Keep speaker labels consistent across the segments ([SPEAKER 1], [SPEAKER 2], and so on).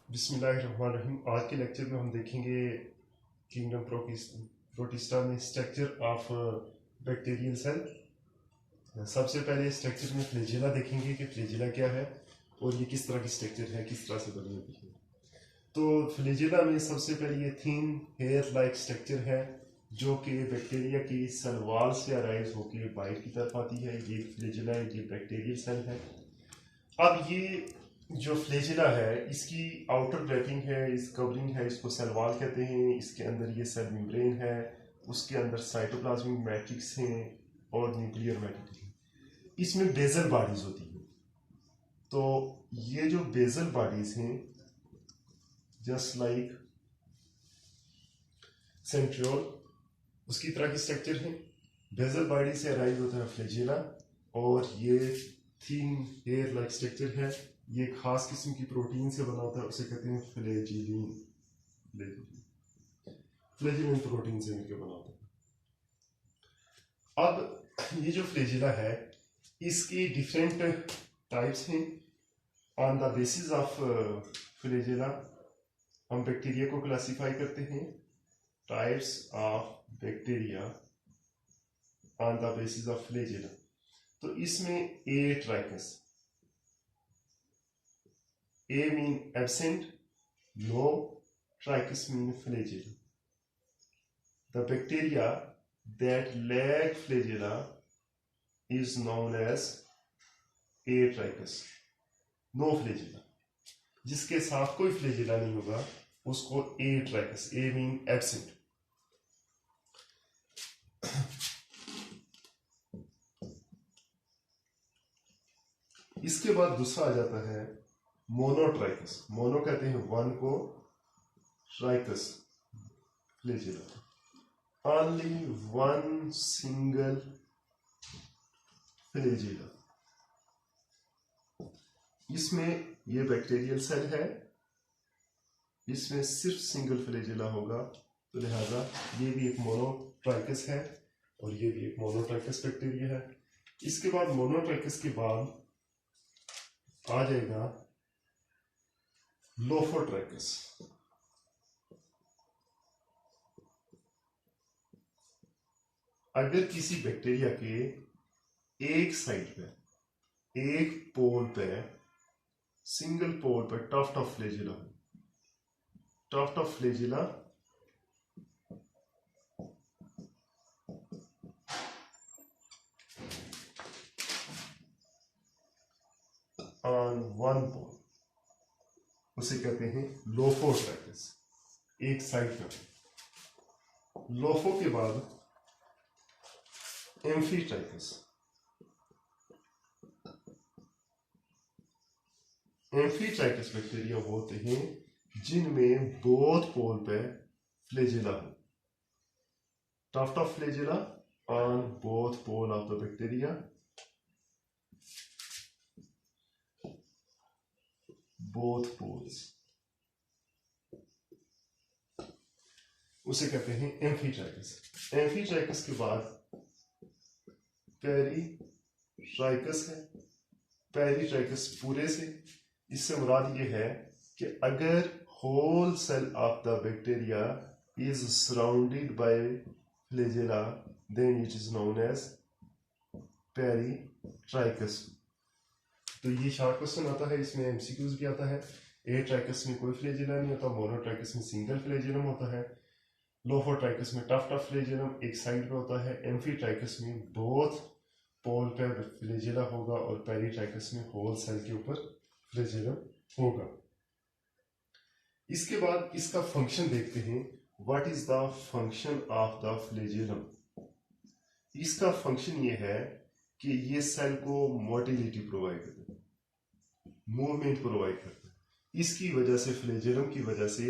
[SPEAKER 1] बिस्मिल्लाहिर्रहमानिर्रहीम। आज के लेक्चर में हम देखेंगे किंगडम प्रोटिस्टा में स्ट्रक्चर ऑफ बैक्टीरियल सेल। सबसे पहले स्ट्रक्चर में फ्लैजेला देखेंगे कि फ्लैजेला क्या है और ये किस तरह की स्ट्रक्चर है, किस तरह से बनी होती है। तो फ्लैजेला में सबसे पहले ये थिन हेयर लाइक स्ट्रक्चर है जो कि बैक्टीरिया की सेल वॉल से अराइज होकर बाहर की तरफ आती है। ये फ्लैजेला है, ये बैक्टीरियल सेल है। अब ये जो फ्लैजेला है इसकी आउटर रैपिंग है, इस कवरिंग है, इसको सेल वॉल कहते हैं। इसके अंदर ये सेल मेम्ब्रेन है, उसके अंदर साइटोप्लाज्मिक मैट्रिक्स हैं और न्यूक्लियर मैट्रिक्स हैं। इसमें बेजल बॉडीज होती हैं। तो ये जो बेजल बॉडीज हैं जस्ट लाइक सेंट्रियोल, उसकी तरह की स्ट्रक्चर है। बेजल बॉडी से अराइज होता है फ्लैजेला और ये थिन हेयर लाइक स्ट्रक्चर है। ये खास किस्म की प्रोटीन से बना होता है, उसे कहते हैं फ्लैजिलिन। फ्लैजिलिन प्रोटीन से मिलकर बना होता है। अब ये जो फ्लैजेला है इसकी डिफरेंट टाइप्स हैं। On the basis of flagella हम बैक्टीरिया को क्लासिफाई करते हैं। Types of bacteria on the basis of flagella. तो इसमें ए ट्राइकस, A mean absent, no, trachis mean flagella. The bacteria that lack flagella is known as atrachis, no flagella. जिसके साथ कोई flagella नहीं होगा उसको atrachis, A mean absent. इसके बाद दूसरा आ जाता है मोनोट्राइकस। मोनो कहते हैं वन को, ट्राइकस flagella, only one single flagella. इसमें ये बैक्टीरियल सेल है, इसमें सिर्फ सिंगल फ्लैजेला होगा, तो लिहाजा ये भी एक मोनोट्राइकस है और ये भी एक मोनोट्राइकस बैक्टीरिया है। इसके बाद मोनोट्राइकस के बाद आ जाएगा लोफोट्राइकस। अगर किसी बैक्टीरिया के एक साइड पे, एक पोल पे, सिंगल पोल पे टफ्ट ऑफ फ्लैजेला हो, tuft of flagella on one pole, उसे कहते हैं लोफोट्राइकस, एक साइड पे। लोफो के बाद एम्फीट्राइकस। एम्फीट्राइकस बैक्टीरिया होते हैं जिनमें बोथ पोल पे फ्लैजेला हो, tuft of flagella on both pole of the bacteria, both poles, उसे कहते हैं एम्फीट्राइकस। एम्फीट्राइकस के बाद पेरीट्राइकस है। पेरीट्राइकस पूरे से, इससे मुराद ये है कि अगर whole cell of the bacteria is surrounded by flagella then it is known as peritrichous. तो ये शॉर्ट क्वेश्चन आता है, इसमें एमसीक्यूज भी आता है। एट्राइकस में कोई फ्लैजेला नहीं होता, मोनोट्राइकस में सिंगल फ्लैजेलम होता है, लोफोट्राइकस में टफ्ट ऑफ फ्लैजेलम एक साइड पे होता है, एम्फीट्राइकस में बोथ पोल पे फ्लैजेला होगा और पेरीट्राइकस में होल सेल के ऊपर फ्लैजेलम होगा। इसके बाद इसका फंक्शन देखते हैं। What is the function of the flagellum? इसका फंक्शन ये है कि ये सेल को मोटिलिटी प्रोवाइड करता है, मूवमेंट प्रोवाइड करता है। इसकी वजह से, फ्लैजेलम की वजह से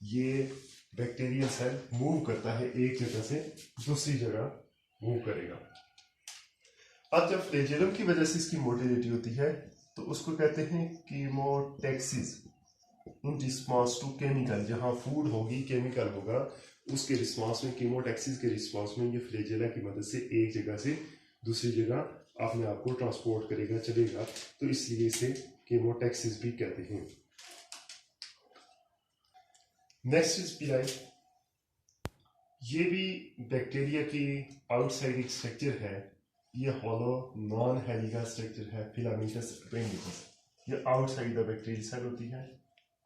[SPEAKER 1] ये बैक्टीरियल सेल मूव करता है, एक जगह से दूसरी जगह मूव करेगा। अब जब फ्लैजेलम की वजह से इसकी मोटिलिटी होती है तो उसको कहते हैं chemotaxis in response to chemical. जहां फूड होगी, केमिकल होगा, उसके रिस्पॉन्स में, कीमोटैक्सिस के रिस्पॉन्स में ये फ्लैजेला की मदद से एक जगह से दूसरी जगह अपने आप को ट्रांसपोर्ट करेगा, चलेगा, तो इसलिए इसे कीमोटैक्सिस भी कहते हैं। नेक्स्ट इज पिलाई। ये भी बैक्टीरिया की आउटसाइड एक स्ट्रक्चर है। ये हॉलो नॉन हेलिकल स्ट्रक्चर है, फिलामेंटस अपेंडिकस। ये आउटसाइड द बैक्टीरियल सेल होती है,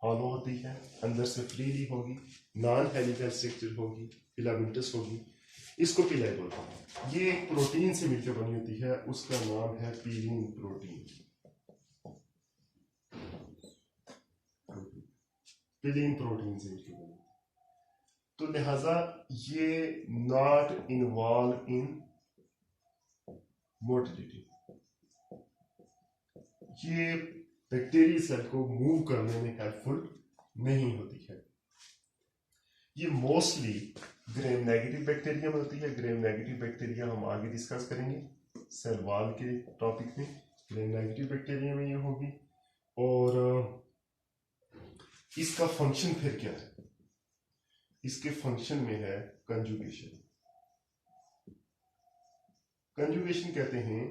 [SPEAKER 1] हॉलो होती है, अंदर से फ्रीली होगी, नॉन हेलिकल स्ट्रक्चर होगी, फिलामेंटस होगी। इसको पिलाई बोलते हैं। ये एक प्रोटीन से मिलकर बनी होती है, उसका नाम है पीलिन प्रोटीन। पिलिन प्रोटीन से मिलकर बनी, तो लिहाजा ये नॉट इन्वॉल्व इन मोटिलिटी। ये बैक्टीरियल सेल को मूव करने में हेल्पफुल नहीं होती है। ये मोस्टली ग्रेम नेगेटिव बैक्टीरिया में होती है। ग्रेम नेगेटिव बैक्टीरिया हम आगे डिस्कस करेंगे सेल वॉल के टॉपिक में। ग्रेम नेगेटिव बैक्टीरिया में ये होगी। और इसका फंक्शन फिर क्या है? इसके फंक्शन में है कंजुगेशन। कंजुगेशन कहते हैं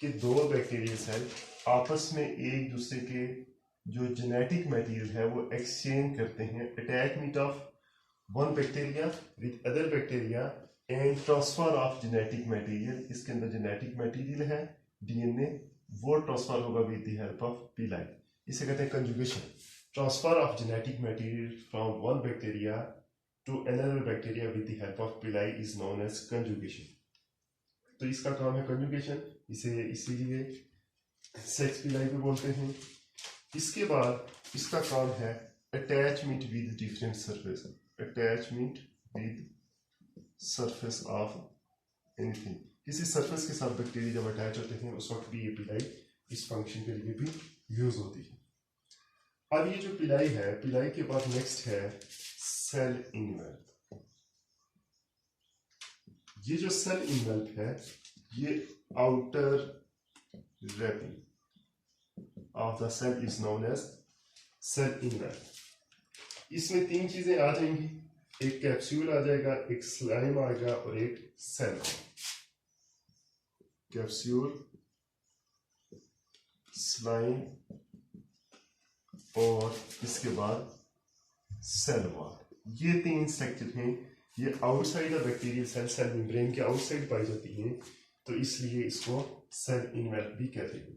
[SPEAKER 1] कि दो बैक्टीरियल सेल आपस में एक दूसरे के जो जेनेटिक मटेरियल है वो एक्सचेंज करते हैं। Attachment of one bacteria with other bacteria and transfer of genetic material. इसके अंदर जेनेटिक मटेरियल है, डीएनए, वो ट्रांसफर होगा with the help of pili. इसे कहते हैं conjugation. Transfer of genetic material from one bacteria to another bacteria with the help of pili is known as conjugation. तो इसका काम है कंजुगेशन, इसे इसीलिए सेक्स पिलाई भी बोलते हैं। इसके बाद इसका काम है attachment with different surface. Attachment with surface of anything. किसी सरफेस के साथ बैक्टीरिया जब अटैच होते हैं उस वक्त भी ये पिलाई इस फंक्शन के लिए भी यूज होती है। अब ये जो पिलाई है, पिलाई के बाद नेक्स्ट है सेल इनवेल्प। ये जो सेल इनवेल्प है ये outer wrapping of the cell is known as cell envelope. इसमें तीन चीजें आ जाएंगी, एक कैप्सूल आ जाएगा, एक स्लाइम आएगा और एक सेल। कैप्सूल, स्लाइम और इसके बाद सेल वॉल। ये तीन स्ट्रक्चर हैं। ये outside of bacterial cell, cell membrane के आउटसाइड पाई जाती हैं, तो इसलिए इसको सेल इनवेल्प भी कहते हैं।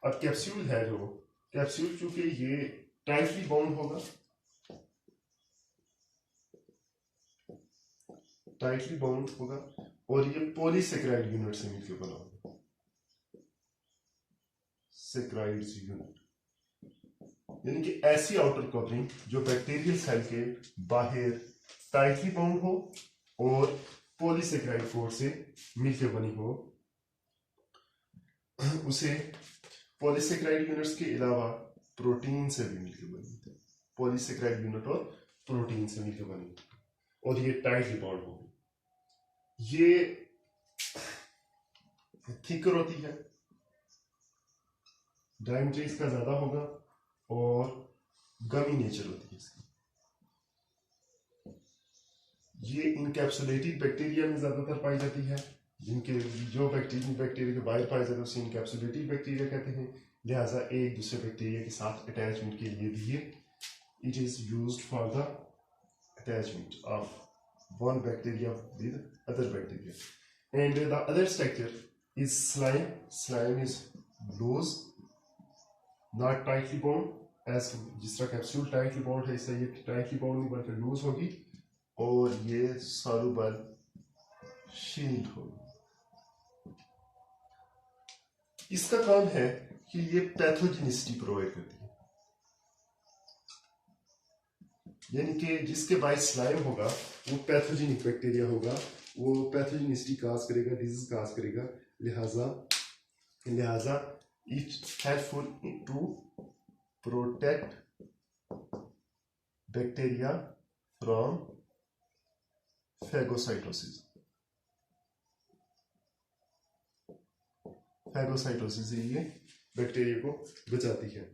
[SPEAKER 1] अब कैप्सूल है जो कैप्सूल, चूंकि ये टाइटली बाउंड होगा, टाइटली बाउंड होगा और ये पॉलीसेकेराइड यूनिट से मिलकर बना होगा। सेकेराइड यूनिट यानी कि ऐसी आउटर कवरिंग जो बैक्टीरियल सेल के बाहर टाइटली बाउंड हो और पॉलीसेकेराइड कोड से मिलकर बनी हो, उसे पॉलीसेकेराइड यूनिट्स के अलावा प्रोटीन से भी मिलकर बनी है। पॉलीसेकेराइड यूनिट और प्रोटीन से मिलकर बनी और ये टाइटली बाउंड होगी। ये थिकर होती है, डायमीटर इसका ज्यादा होगा और गमी नेचर होती है इसकी। ये इनकैप्सुलेटेड बैक्टीरिया में ज्यादातर पाई जाती है, जिनके जो बैक्टीरिया के बाहर पाए जाते हैं उसे इनकैप्सुलेटेड बैक्टीरिया कहते हैं। लिहाजा एक दूसरे बैक्टीरिया के साथ अटैचमेंट के लिए भी ये it is used for the attachment of one bacteria with other bacteria. And the other structure is slime. Slime is loose, not tightly bound. As जिस तरह कैप्सूल टाइटली बाउंड है, इससे ये टाइटली बाउंड नहीं बल्कि लूज होगी और ये सॉल्युबल शील्ड होगी। इसका काम है कि ये पैथोजेनिसिटी प्रोवाइड करती है, यानी कि जिसके बाय स्लाइम होगा वो पैथोजेनिक बैक्टीरिया होगा, वो पैथोजेनिसिटी काज करेगा, डिजीज काज करेगा। लिहाजा it helpful to protect bacteria from phagocytosis. Phagocytosis से ये बैक्टीरिया को बचाती है।